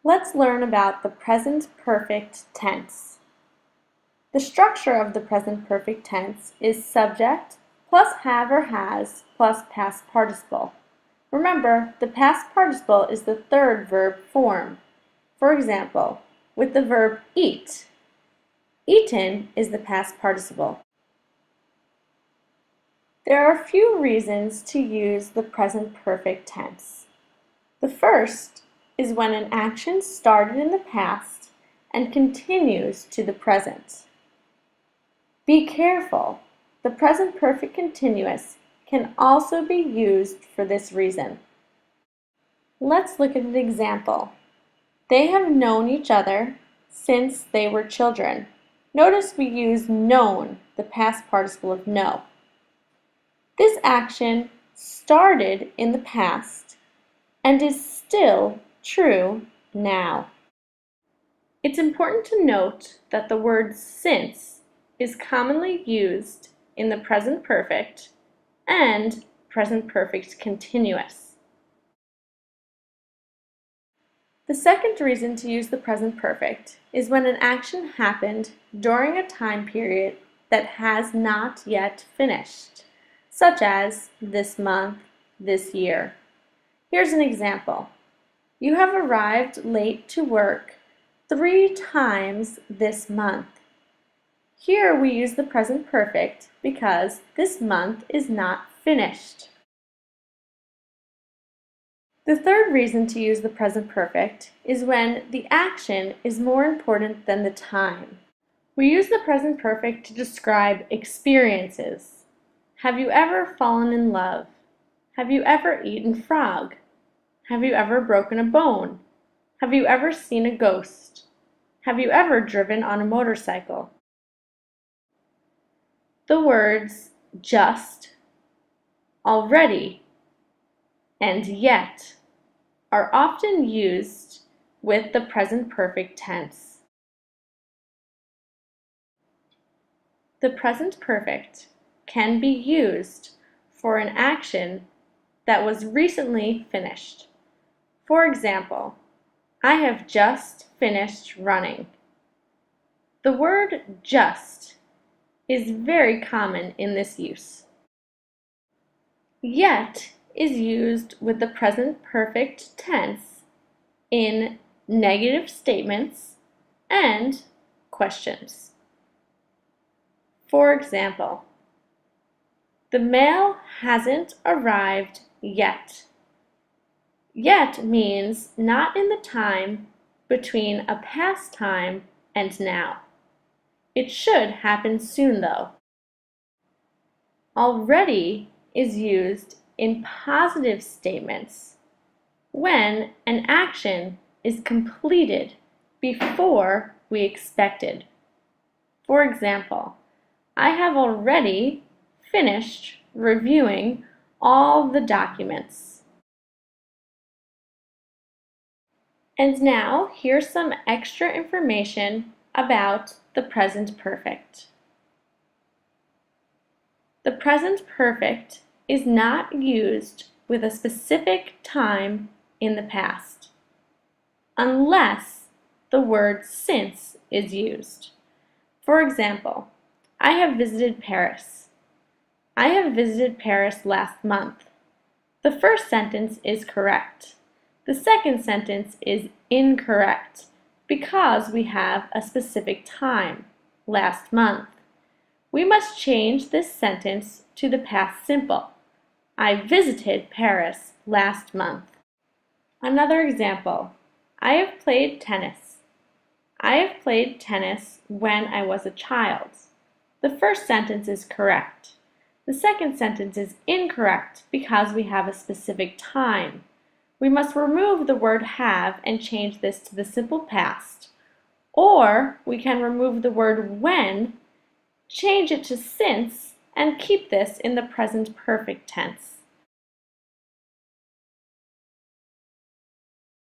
Let's learn about the present perfect tense. The structure of the present perfect tense is subject plus have or has plus past participle. Remember, the past participle is the third verb form. For example, with the verb eat, eaten is the past participle. There are a few reasons to use the present perfect tense. The first is when an action started in the past and continues to the present. Be careful, the present perfect continuous can also be used for this reason. Let's look at an example. They have known each other since they were children. Notice we use known, the past participle of know. This action started in the past and is still true now. It's important to note that the word since is commonly used in the present perfect and present perfect continuous. The second reason to use the present perfect is when an action happened during a time period that has not yet finished, such as this month, this year. Here's an example. You have arrived late to work 3 times this month. Here we use the present perfect because this month is not finished. The third reason to use the present perfect is when the action is more important than the time. We use the present perfect to describe experiences. Have you ever fallen in love? Have you ever eaten frog? Have you ever broken a bone? Have you ever seen a ghost? Have you ever driven on a motorcycle? The words just, already, and yet are often used with the present perfect tense. The present perfect can be used for an action that was recently finished. For example, I have just finished running. The word just is very common in this use. Yet is used with the present perfect tense in negative statements and questions. For example, the mail hasn't arrived yet. Yet means not in the time between a past time and now. It should happen soon though. Already is used in positive statements when an action is completed before we expected. For example, I have already finished reviewing all the documents. And now, here's some extra information about the present perfect. The present perfect is not used with a specific time in the past, unless the word since is used. For example, I have visited Paris. I have visited Paris last month. The first sentence is correct. The second sentence is incorrect because we have a specific time, last month. We must change this sentence to the past simple. I visited Paris last month. Another example, I have played tennis. I have played tennis when I was a child. The first sentence is correct. The second sentence is incorrect because we have a specific time. We must remove the word have and change this to the simple past. Or we can remove the word when, change it to since, and keep this in the present perfect tense.